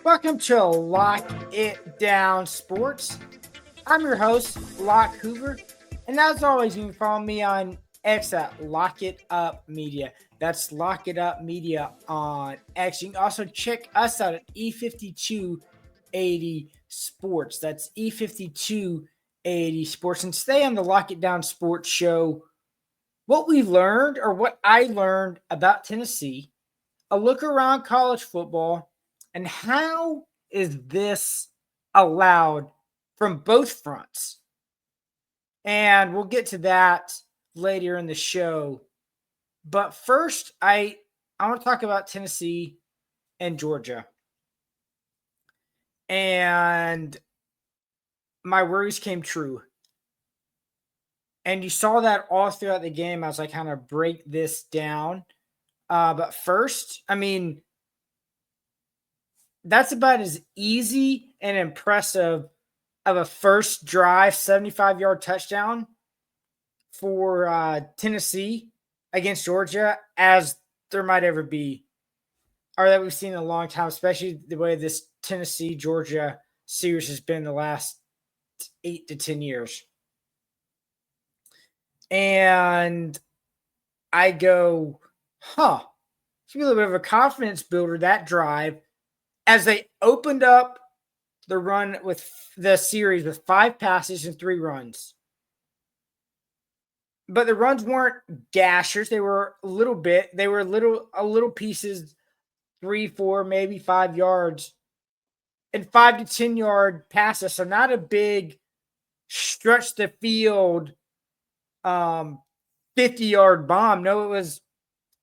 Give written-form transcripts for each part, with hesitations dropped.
Welcome to Lock It Down Sports. I'm your host, Locke Hoover. And as always, you can follow me on X at Lock It Up Media. That's Lock It Up Media on X. You can also check us out at E5280 Sports. That's E5280 Sports. And today on the Lock It Down Sports show, what we learned or what I learned about Tennessee, a look around college football, and how is this allowed from both fronts? And we'll get to that later in the show. But first, I want to talk about Tennessee and Georgia. And my worries came true. And you saw that all throughout the game as I kind of break this down. But first, that's about as easy and impressive of a first drive 75-yard touchdown for Tennessee against Georgia as there might ever be, or that we've seen in a long time, especially the way this Tennessee-Georgia series has been the last 8 to 10 years. And I go, it's a little bit of a confidence builder, that drive, as they opened up the run with the series with 5 passes and 3 runs. But the runs weren't gashers. They were a little pieces, 3, 4, maybe 5 yards, and 5 to 10 yard passes. So not a big stretch the field 50-yard bomb. No, it was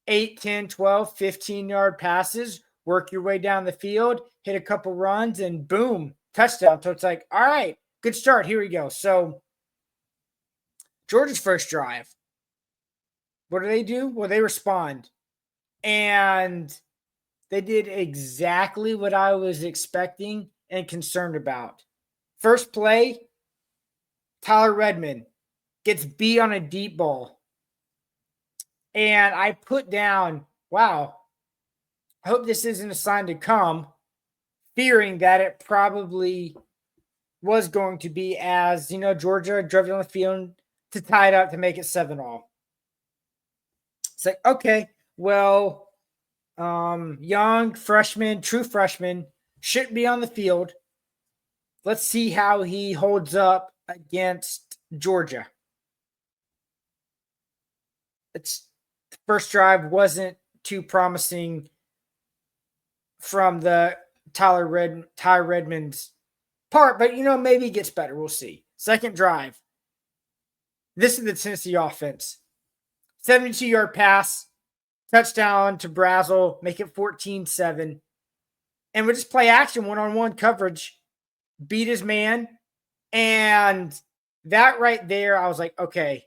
8, 10, 12, 15-yard passes. Work your way down the field, hit a couple runs, and boom, touchdown. So it's like, all right, good start. Here we go. So Georgia's first drive, what do? Well, they respond. And they did exactly what I was expecting and concerned about. First play, Tyler Redmond gets beat on a deep ball. And I put down, wow, I hope this isn't a sign to come, fearing that it probably was going to be, as, Georgia drove down the field to tie it up to make it 7-all. It's like, okay, well, young freshman, true freshman, shouldn't be on the field. Let's see how he holds up against Georgia. The first drive wasn't too promising from the Tyler Redmond's part, but maybe it gets better. We'll see. Second drive. This is the Tennessee offense. 72-yard pass, touchdown to Brazel, make it 14-7. And we just play action, one-on-one coverage, beat his man. And that right there, I was like, okay,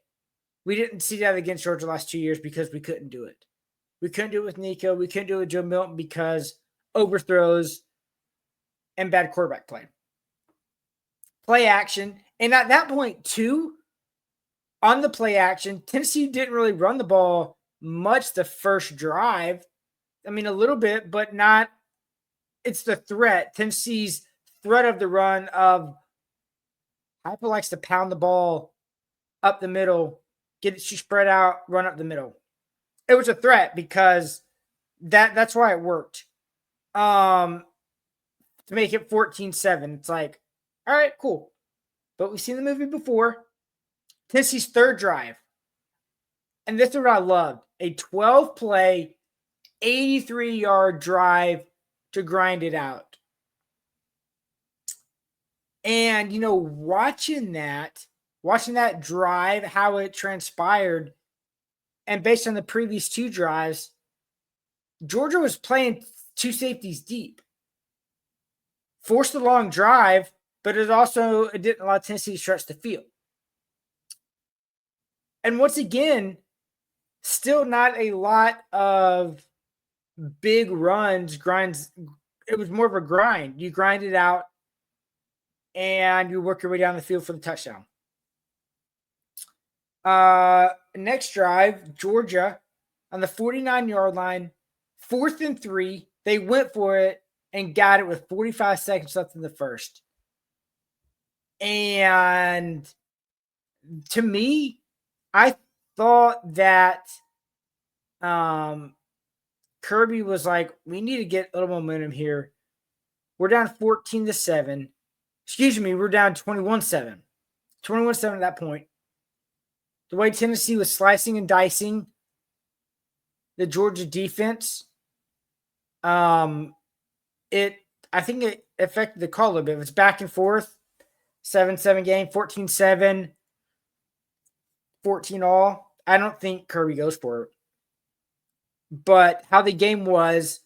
we didn't see that against Georgia the last 2 years because we couldn't do it. We couldn't do it with Nico. We couldn't do it with Joe Milton because overthrows and bad quarterback play. Play action. And at that point, too, on the play action, Tennessee didn't really run the ball much the first drive. A little bit, but not. It's the threat. Tennessee's threat of the run of Heupel likes to pound the ball up the middle, get it spread out, run up the middle. It was a threat because that's why it worked. To make it 14-7. It's like, all right, cool. But we've seen the movie before. Tennessee's third drive. And this is what I loved. A 12-play, 83-yard drive to grind it out. And, watching that drive, how it transpired, and based on the previous 2 drives, Georgia was playing 2 safeties deep. Forced a long drive, but it didn't allow Tennessee to stretch the field. And once again, still not a lot of big grinds. It was more of a grind. You grind it out, and you work your way down the field for the touchdown. Next drive, Georgia on the 49-yard line, 4th and 3. They went for it and got it with 45 seconds left in the first. And to me, I thought that Kirby was like, we need to get a little momentum here. We're down 14-7. Excuse me, we're down 21-7. 21-7 at that point. The way Tennessee was slicing and dicing the Georgia defense, I think it affected the call a little bit. It was back and forth. 7-7 game, 14-7, 14 all. I don't think Kirby goes for it. But how the game was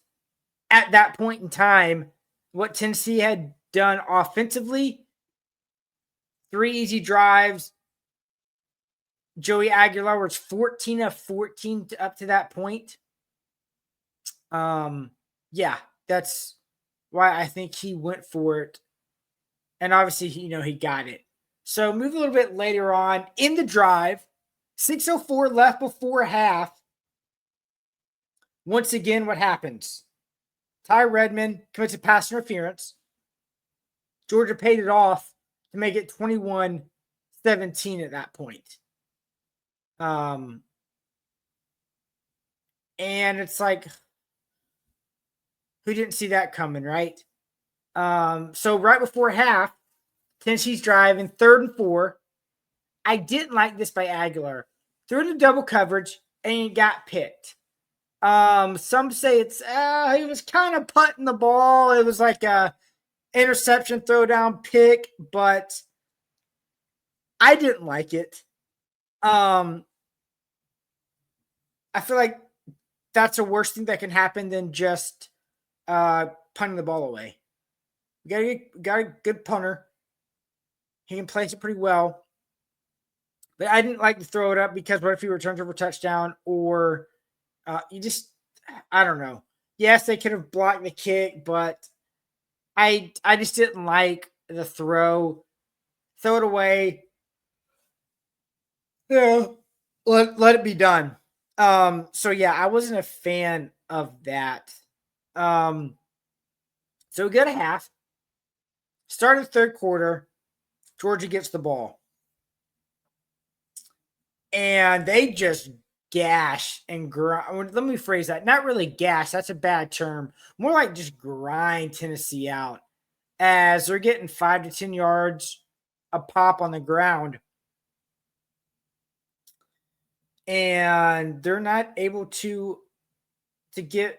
at that point in time, what Tennessee had done offensively, 3 easy drives. Joey Aguilar was 14 of 14 up to that point. Yeah, that's why I think he went for it. And obviously, he got it. So move a little bit later on in the drive, 6:04 left before half. Once again, what happens? Ty Redmond commits a pass interference. Georgia paid it off to make it 21-17 at that point. And it's like, who didn't see that coming, right? So right before half, Tennessee's driving 3rd and 4. I didn't like this by Aguilar. Threw into double coverage and he got picked. Some say it's he was kind of putting the ball. It was like a interception, throw down, pick, but I didn't like it. I feel like that's the worst thing that can happen than just punting the ball away. We got a good punter. He can place it pretty well. But I didn't like to throw it up because what if he returns over touchdown or I don't know. Yes, they could have blocked the kick, but I just didn't like the throw. Throw it away. Yeah, let it be done. So yeah, I wasn't a fan of that. So we get a half. Started the 3rd quarter. Georgia gets the ball. And they just gash and grind. Let me phrase that. Not really gash. That's a bad term. More like just grind Tennessee out as they're getting 5 to 10 yards a pop on the ground. And they're not able to get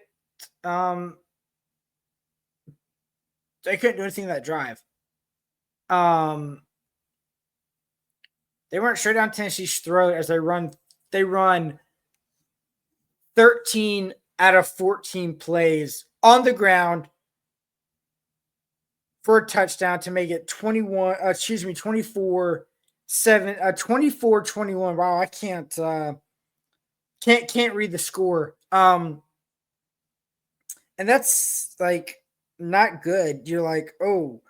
they couldn't do anything in that drive. They weren't straight down Tennessee's throat as they run 13 out of 14 plays on the ground for a touchdown to make it 24-21. Wow, I can't read the score. And that's like not good. You're like, oh,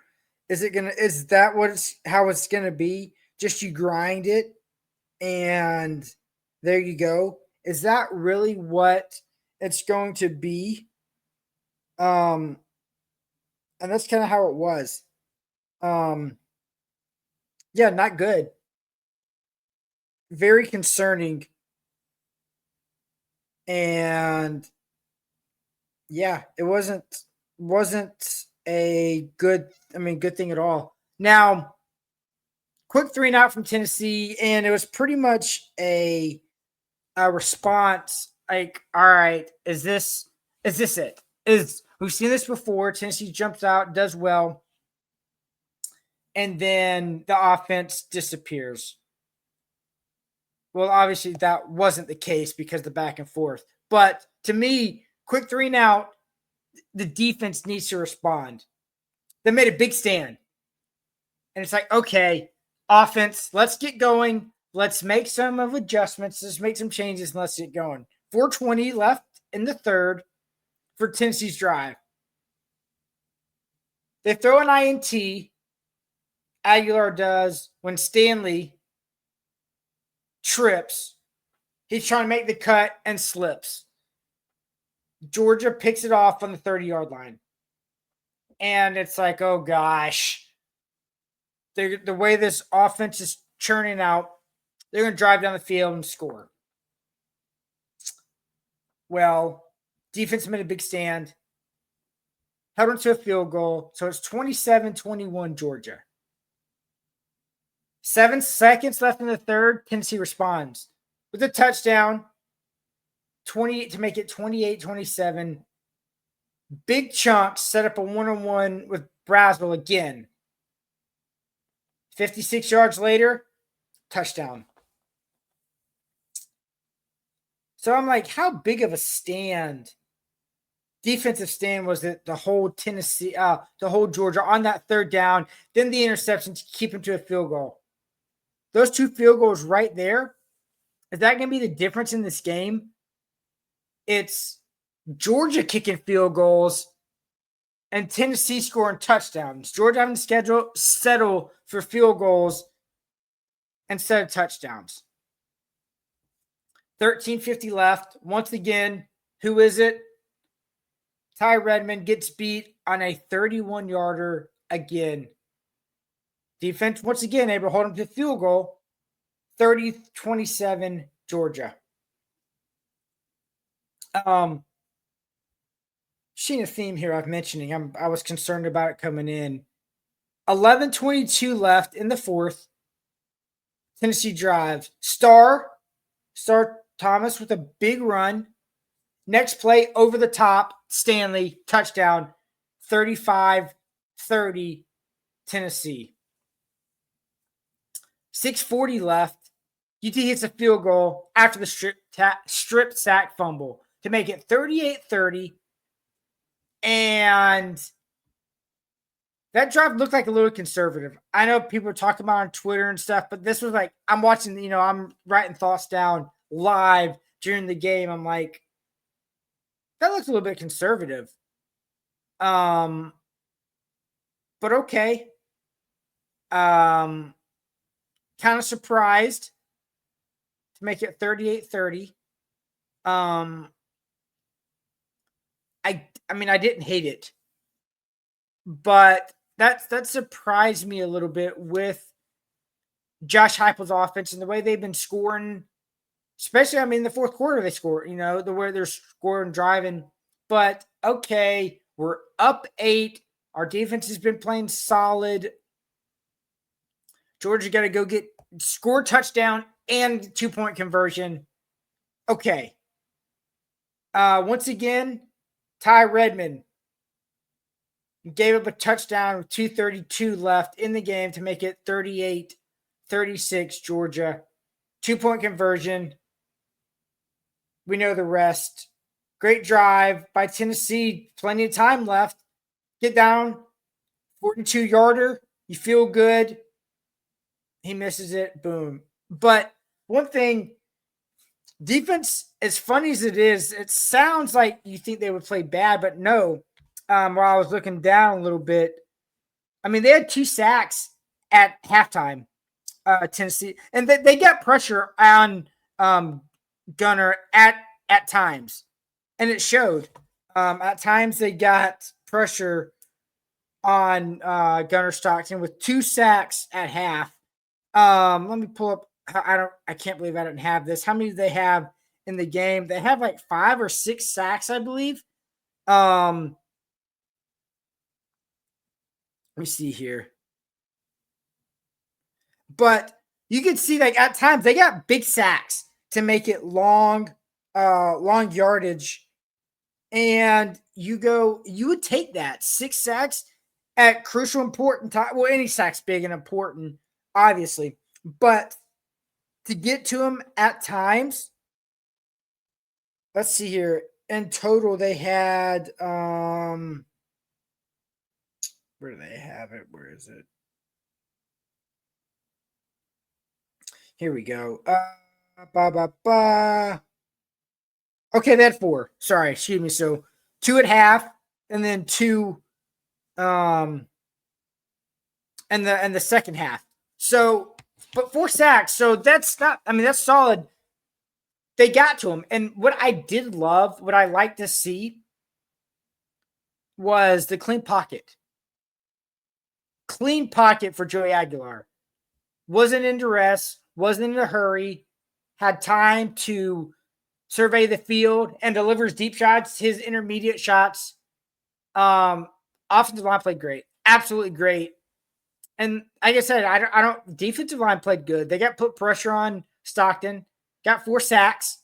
is that how it's gonna be? Just you grind it and there you go. Is that really what it's going to be? And that's kind of how it was. Yeah, not good. Very concerning. And yeah, it wasn't a good thing at all. Now, quick 3-and-out from Tennessee, and it was pretty much a response like, all right, is this it? We've seen this before. Tennessee jumps out, does well, and then the offense disappears. Well, obviously that wasn't the case because the back and forth. But to me, quick 3-and-out, the defense needs to respond. They made a big stand. And it's like, okay, offense, let's get going. Let's make some of adjustments. Let's make some changes and let's get going. 4:20 left in the 3rd for Tennessee's drive. They throw an INT. Aguilar does when Stanley trips. He's trying to make the cut and slips. Georgia picks it off on the 30-yard line. And it's like, oh gosh, the way this offense is churning out, they're going to drive down the field and score. Well, defense made a big stand, held into a field goal. So it's 27-21 Georgia. 7 seconds left in the third. Tennessee responds with a touchdown, 28 to make it 28-27. Big chunks set up a one-on-one with Braswell again. 56 yards later, touchdown. So I'm like, how big of a stand, defensive stand, was it the whole Tennessee, the whole Georgia on that third down, then the interception to keep him to a field goal. Those 2 field goals right there, is that going to be the difference in this game? It's Georgia kicking field goals and Tennessee scoring touchdowns. Georgia having to settle for field goals instead of touchdowns. 13:50 left. Once again, who is it? Ty Redmond gets beat on a 31-yarder again. Defense, once again, able to hold him to field goal. 30-27 Georgia. Seeing a theme here I'm mentioning. I was concerned about it coming in. 11:22 left in the fourth. Tennessee drives. Star Thomas with a big run. Next play, over the top, Stanley, touchdown, 35-30, Tennessee. 6:40 left. UT hits a field goal after the strip sack fumble to make it 38-30. And that drive looked like a little conservative. I know people are talking about it on Twitter and stuff, but this was like, I'm watching, I'm writing thoughts down live during the game. I'm like, that looks a little bit conservative. But okay. Kind of surprised to make it 38-30. I mean, I didn't hate it, but that surprised me a little bit with Josh Heupel's offense and the way they've been scoring. Especially, I mean, the fourth quarter they score, the way they're scoring, driving. But, okay, we're up 8. Our defense has been playing solid. Georgia got to go score touchdown and 2-point conversion. Okay. Once again, Ty Redmond gave up a touchdown with 2:32 left in the game to make it 38-36 Georgia. 2-point conversion. We know the rest. Great drive by Tennessee. Plenty of time left. Get down. 42-yarder. You feel good. He misses it. Boom. But one thing, defense, as funny as it is, it sounds like you think they would play bad, but no. While I was looking down a little bit, I mean, they had 2 sacks at halftime, Tennessee. And they got pressure on Gunner at times, and it showed. At times they got pressure on Gunner Stockton with 2 sacks at half. Let me pull up. I can't believe I didn't have this. How many do they have in the game? They have like 5 or 6 sacks, I believe. Let me see here. But you can see, like, at times they got big sacks to make it long yardage. And you would take that 6 sacks at crucial, important time. Well, any sack's big and important, obviously, but to get to them at times, let's see here. In total, they had, where do they have it? Where is it? Here we go. Okay, they had 4. Sorry, excuse me. So 2 at half, and then 2 and the second half. So, but 4 sacks. So that's not, I mean, that's solid. They got to him. And what I did love, what I like to see, was the clean pocket. clean pocket for Joey Aguilar. Wasn't in duress, wasn't in a hurry, had time to survey the field and delivers deep shots, his intermediate shots. Offensive line played great, absolutely great. And like I said, I don't. Defensive line played good. They got put pressure on Stockton, got 4 sacks.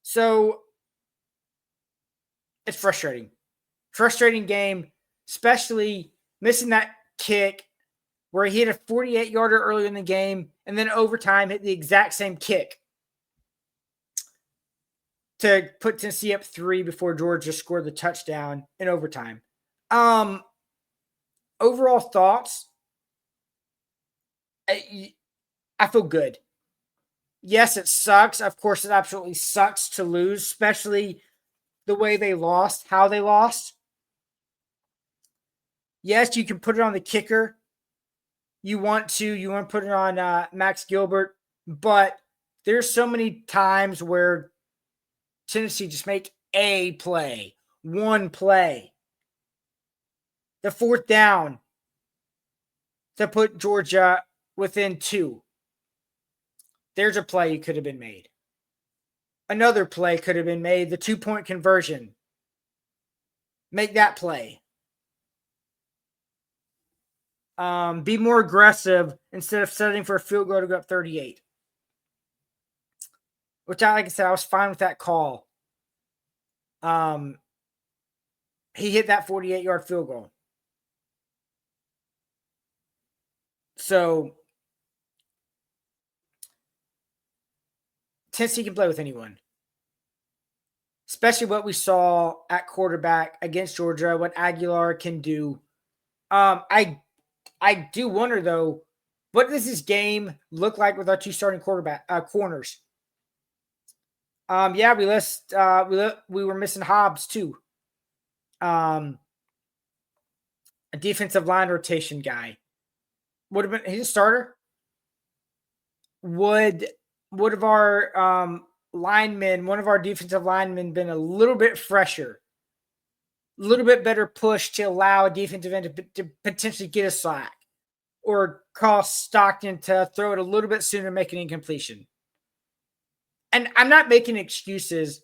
So it's frustrating game, especially missing that kick where he hit a 48-yarder earlier in the game, and then overtime hit the exact same kick to put Tennessee up 3 before Georgia scored the touchdown in overtime. Overall thoughts, I feel good. Yes, it sucks. Of course, it absolutely sucks to lose, especially the way they lost, how they lost. Yes, you can put it on the kicker. You want to put it on Max Gilbert, but there's so many times where Tennessee just make a play, one play. The 4th down to put Georgia within 2. There's a play could have been made. Another play could have been made, the 2-point conversion. Make that play. Be more aggressive instead of setting for a field goal to go up 38. Which, like I said, I was fine with that call. He hit that 48-yard field goal. So Tennessee can play with anyone. Especially what we saw at quarterback against Georgia, what Aguilar can do. I do wonder, though, what does this game look like with our 2 starting corners? Yeah, we were missing Hobbs too. A defensive line rotation guy would have been. He's a starter. Would have our linemen, one of our defensive linemen, been a little bit fresher, a little bit better push to allow a defensive end to potentially get a sack, or cause Stockton to throw it a little bit sooner, make an incompletion. And I'm not making excuses.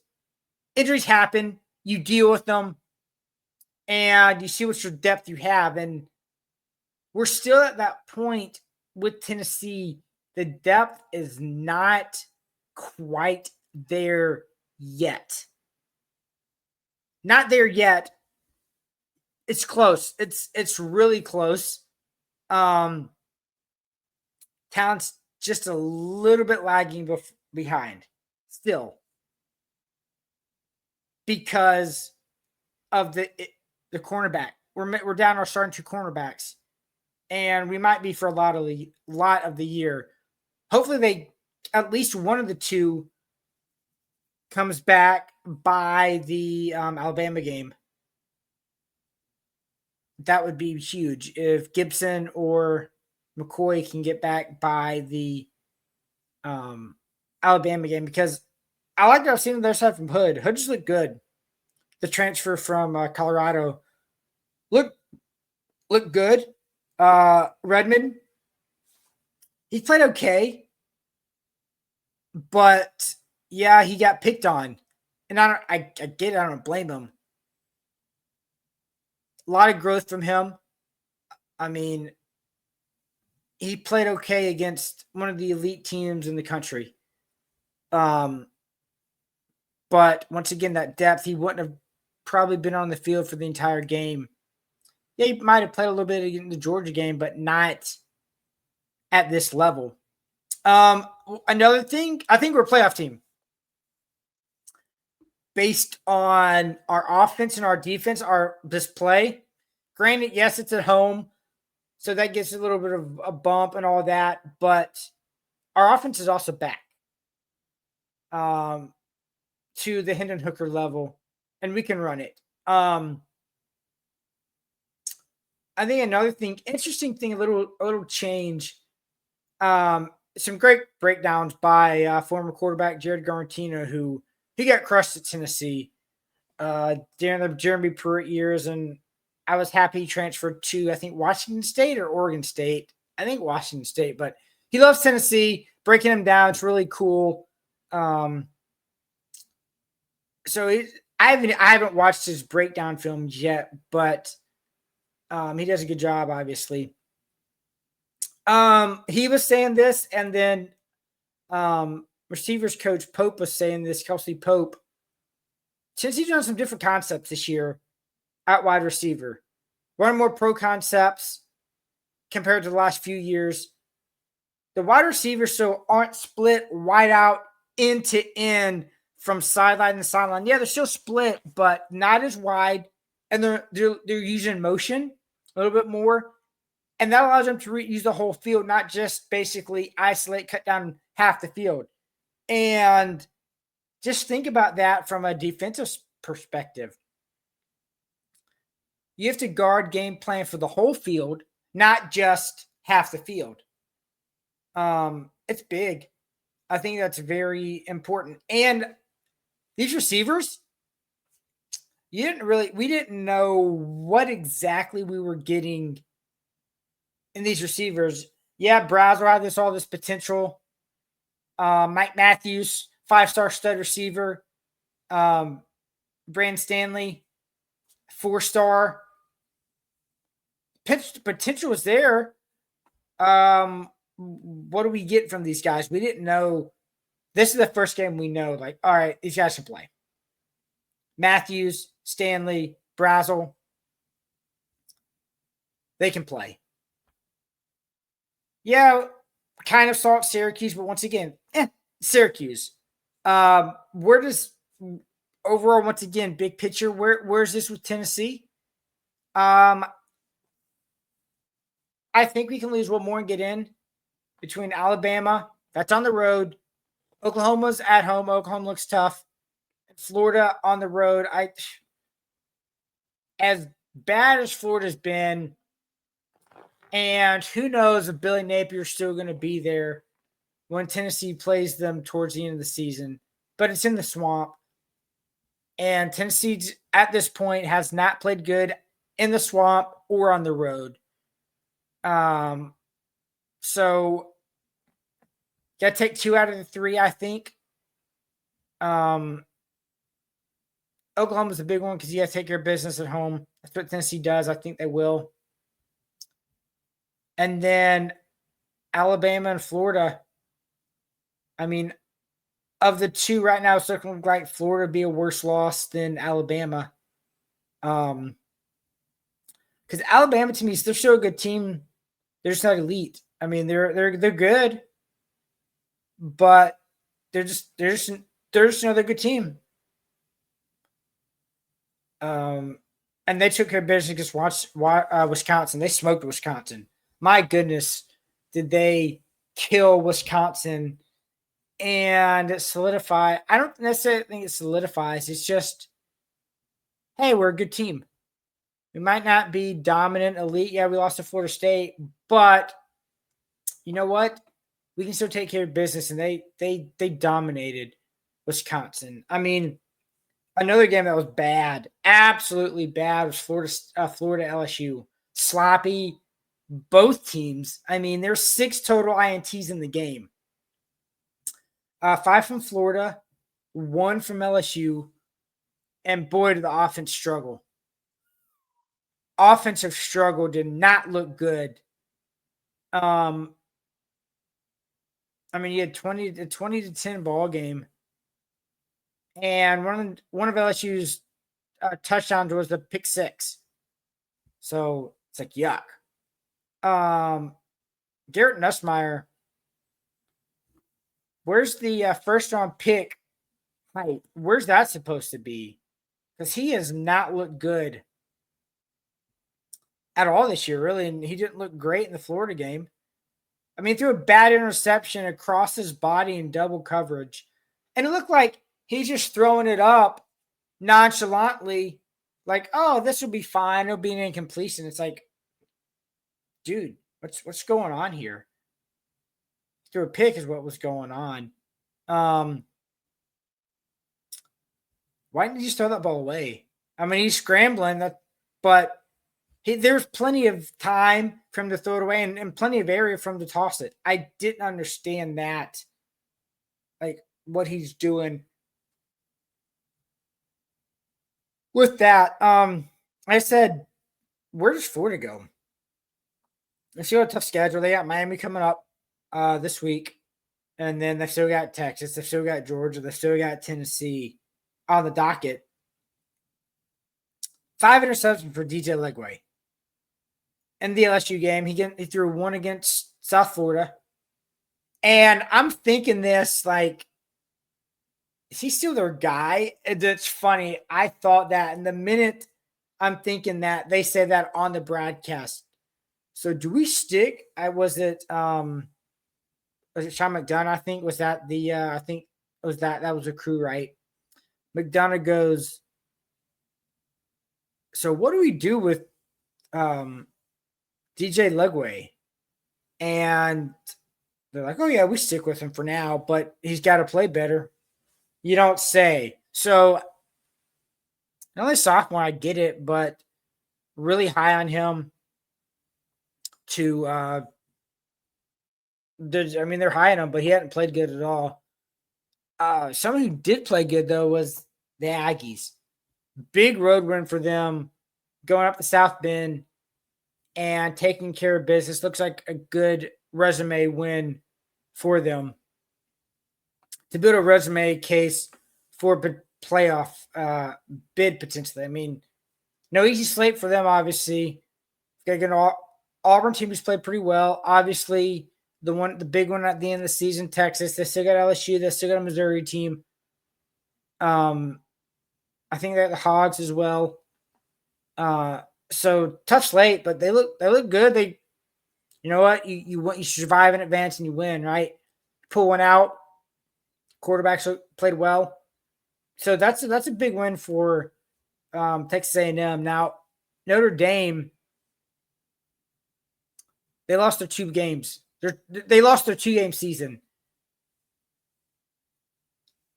Injuries happen. You deal with them. And you see what your depth you have. And we're still at that point with Tennessee. The depth is not quite there yet. Not there yet. It's close. It's really close. Talent's just a little bit lagging behind still, because of the cornerback. We're down our starting 2 cornerbacks, and we might be for a lot of the year. Hopefully, at least one of the 2 comes back by the Alabama game. That would be huge if Gibson or McCoy can get back by the Alabama game, because I like what I've seen on their side from Hood. Hood just looked good. The transfer from Colorado looked good. Redmond, he played okay, but yeah, he got picked on, and I get it. I don't blame him. A lot of growth from him. I mean, he played okay against one of the elite teams in the country. But once again, that depth, he wouldn't have probably been on the field for the entire game. Yeah, he might have played a little bit in the Georgia game, but not at this level. Another thing, I think we're a playoff team. Based on our offense and our defense, our display. Granted, yes, it's at home, so that gets a little bit of a bump and all that, but our offense is also back to the Hendon Hooker level, and we can run it. I think another thing, interesting thing, a little change. Some great breakdowns by former quarterback Jared Garantino, who he got crushed at Tennessee during the Jeremy Pruitt years, and I was happy he transferred to, I think, Washington State or Oregon State. I think Washington State, but he loves Tennessee. Breaking him down, it's really cool. So I haven't watched his breakdown films yet, but he does a good job, obviously. He was saying this, and then receivers coach Pope was saying this, Kelsey Pope. Since he's done some different concepts this year at wide receiver, one more pro concepts compared to the last few years. The wide receivers so aren't split wide out end to end from sideline to sideline. Yeah, they're still split, but not as wide, and they're using motion a little bit more, and that allows them to use the whole field, not just basically isolate, cut down half the field. And just think about that from a defensive perspective. You have to guard game plan for the whole field, not just half the field. It's big. I think that's very important. And these receivers, we didn't know what exactly we were getting in these receivers. Yeah, Brazel had all this potential. Mike Matthews, 5-star stud receiver. Brandon Stanley, 4-star. Potential was there. What do we get from these guys? We didn't know. This is the first game we know. Like, all right, these guys can play. Matthews, Stanley, Brazel, they can play. Yeah, kind of saw it Syracuse, but once again, Syracuse. Where does overall, once again, big picture, where's this with Tennessee? I think we can lose one more and get in between Alabama. That's on the road. Oklahoma's at home. Oklahoma looks tough. Florida on the road. As bad as Florida's been, and who knows if Billy Napier's still going to be there when Tennessee plays them towards the end of the season. But it's in the swamp. And Tennessee, at this point, has not played good in the swamp or on the road. So got to take 2 out of the 3, I think. Oklahoma's a big one because you got to take care of business at home. That's what Tennessee does. I think they will. And then Alabama and Florida. I mean, of the two right now, it's looking like Florida would be a worse loss than Alabama. Because Alabama, to me, they're still a good team. They're just not elite. I mean, they're good, but they're just another good team. And they took care of business against Wisconsin. They smoked Wisconsin. My goodness, did they kill Wisconsin and solidify? I don't necessarily think it solidifies. It's just, hey, we're a good team. We might not be dominant, elite. Yeah, we lost to Florida State, but you know what? We can still take care of business, and they dominated Wisconsin. I mean, another game that was bad, absolutely bad, was Florida LSU. Sloppy, both teams. I mean, there's 6 total INTs in the game. 5 from Florida, 1 from LSU, and boy, did the offense struggle. Offensive struggle, did not look good. I mean, you had 20 to 10 ball game. And one of LSU's touchdowns was the pick 6. So it's like, yuck. Garrett Nussmeier, where's the first round pick height? Where's that supposed to be? Because he has not looked good at all this year, really. And he didn't look great in the Florida game. I mean, threw a bad interception across his body in double coverage. And it looked like he's just throwing it up nonchalantly, like, oh, this will be fine. It'll be an incompletion. It's like, dude, what's going on here? Threw a pick is what was going on. Why didn't you just throw that ball away? I mean, he's scrambling, but There's plenty of time for him to throw it away and plenty of area for him to toss it. I didn't understand that, like what he's doing with that. I said, where does Florida go? They still got a tough schedule. They got Miami coming up this week, and then they still got Texas. They still got Georgia. They still got Tennessee on the docket. 5 interceptions for DJ Legway. In the LSU game, he threw one against South Florida. And I'm thinking this, like, is he still their guy? It's funny. I thought that. And the minute I'm thinking that, they said that on the broadcast. So do we stick? Was it Sean McDonough? I think was that I think it was that was a crew, right? McDonough goes, so what do we do with DJ Legway? And they're like, oh yeah, we stick with him for now, but he's got to play better. You don't say. So not only sophomore, I get it, but really high on him to they're high on him, but he hadn't played good at all. Someone who did play good though was the Aggies. Big road win for them, going up the South Bend and taking care of business. Looks like a good resume win for them to build a resume case for playoff bid potentially. I mean, no easy slate for them, obviously. Got an Auburn team who's played pretty well. Obviously, the big one at the end of the season, Texas. They still got LSU. They still got a Missouri team. I think they got the Hogs as well. So tough slate, but they look good. They, you know what, you survive in advance and you win, right? Pull one out. Quarterbacks played well, so that's a big win for Texas A&M. Now Notre Dame, they lost their 2 games. They lost their 2-game season.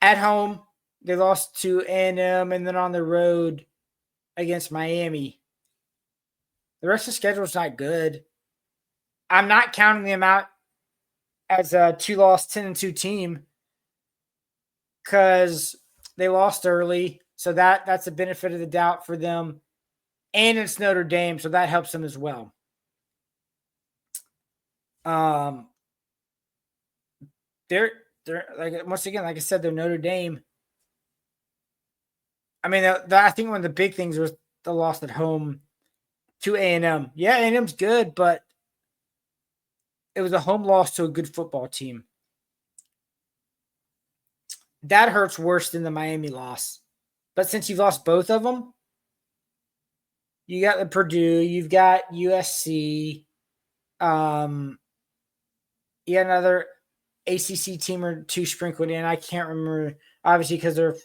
At home, they lost to A&M, and then on the road against Miami. The rest of the schedule is not good. I'm not counting them out as a 2-loss, 10-2 team because they lost early. So that's a benefit of the doubt for them. And it's Notre Dame, so that helps them as well. They're like, once again, like I said, they're Notre Dame. I mean, I think one of the big things was the loss at home to A&M. Yeah, A&M's good, but it was a home loss to a good football team. That hurts worse than the Miami loss. But since you've lost both of them, you got the Purdue, you've got USC, you got another ACC team or 2 sprinkled in. I can't remember, obviously, because they're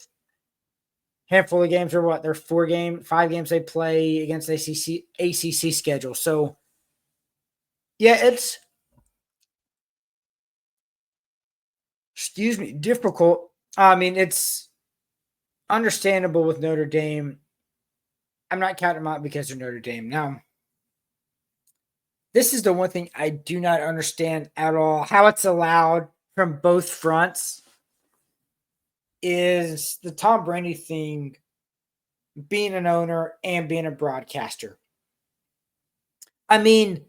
handful of games or what? They're 5 games they play against ACC schedule. So, yeah, it's difficult. I mean, it's understandable with Notre Dame. I'm not counting them out because they're Notre Dame. Now, this is the one thing I do not understand at all. How it's allowed from both fronts is the Tom Brady thing, being an owner and being a broadcaster. I mean,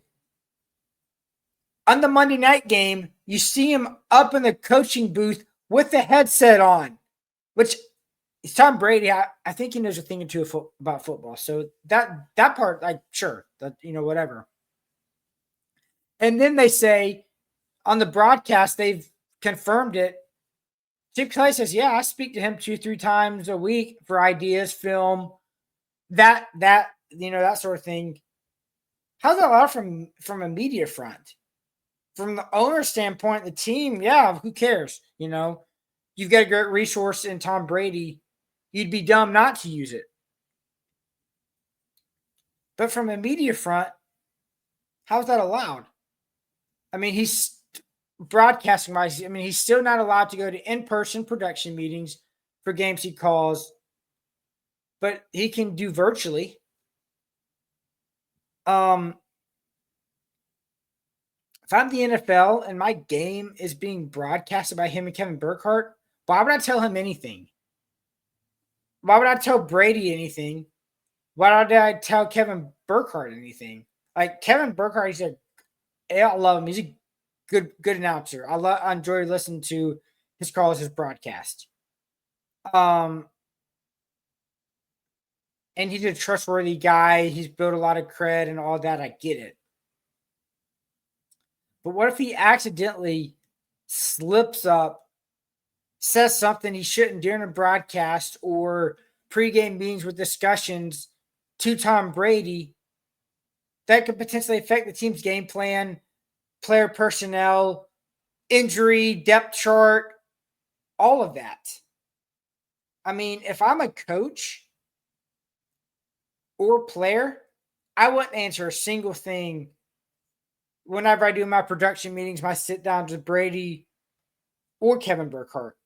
on the Monday night game, you see him up in the coaching booth with the headset on, which is Tom Brady. I think he knows a thing or two about football. So that part, like, sure, that, whatever. And then they say on the broadcast, they've confirmed it. Chip Kelly says, yeah, I speak to him 2-3 times a week for ideas, film, that sort of thing. How's that allowed from a media front? From the owner standpoint, the team, yeah, who cares? You've got a great resource in Tom Brady. You'd be dumb not to use it. But from a media front, how's that allowed? I mean, he's broadcasting wise. I mean, he's still not allowed to go to in-person production meetings for games he calls, but he can do virtually. Um, if I'm the NFL and my game is being broadcasted by him and Kevin Burkhardt, why would I tell him anything? Why would I tell Brady anything? Why did I tell Kevin Burkhardt anything? Like Kevin Burkhardt, I love him. He's a good announcer. I enjoy listening to his calls, his broadcast. Um, and he's a trustworthy guy. He's built a lot of cred and all that. I get it. But what if he accidentally slips up, says something he shouldn't during a broadcast or pregame meetings with discussions to Tom Brady that could potentially affect the team's game plan, player personnel, injury, depth chart, all of that. I mean, if I'm a coach or player, I wouldn't answer a single thing whenever I do my production meetings, my sit downs with Brady or Kevin Burkhardt.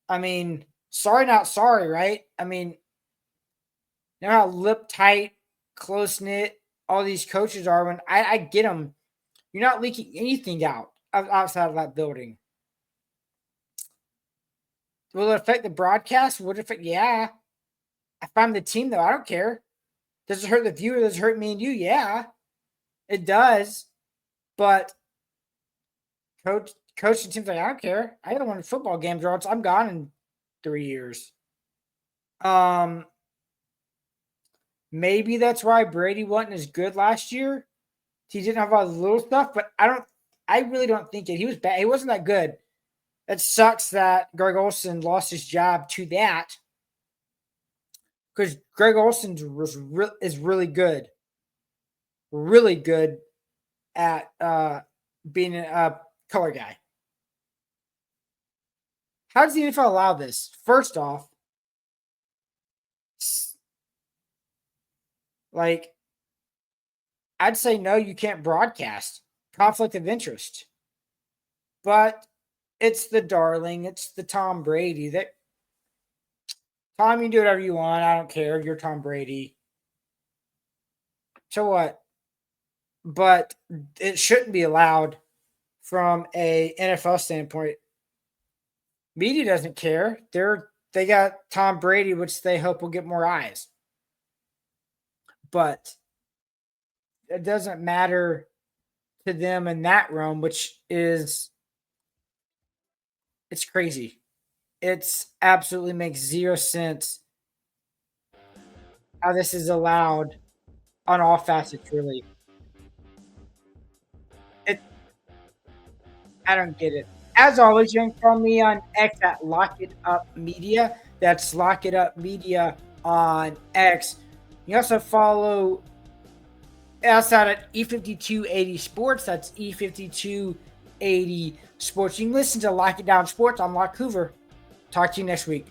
I mean, sorry, not sorry, right? I mean, you know how lip tight, close knit all these coaches are. When I get them, you're not leaking anything out outside of that building. Will it affect the broadcast? Would it affect? Yeah. If I'm the team, though, I don't care. Does it hurt the viewer? Does it hurt me and you? Yeah, it does. But coaching teams like, I don't care. I don't want football games or else I'm gone in 3 years. Maybe that's why Brady wasn't as good last year. He didn't have all the little stuff, but I really don't think it. He was bad. He wasn't that good. It sucks that Greg Olson lost his job to that because Greg Olson is really good at being a color guy. How does the NFL allow this? First off, like, I'd say no, you can't broadcast. Conflict of interest. But it's the darling, it's the Tom Brady that Tom, you can do whatever you want. I don't care. You're Tom Brady. So what? But it shouldn't be allowed from a NFL standpoint. Media doesn't care. They got Tom Brady, which they hope will get more eyes. But it doesn't matter to them in that realm, which is it's crazy. It's absolutely makes zero sense how this is allowed on all facets, really. It I don't get it. As always, you can follow me on X at Lock It Up Media. That's Lock It Up Media on X. You also follow us out at E5280 Sports. That's E5280 Sports. You can listen to Lock It Down Sports. I'm Locke Hoover. Talk to you next week.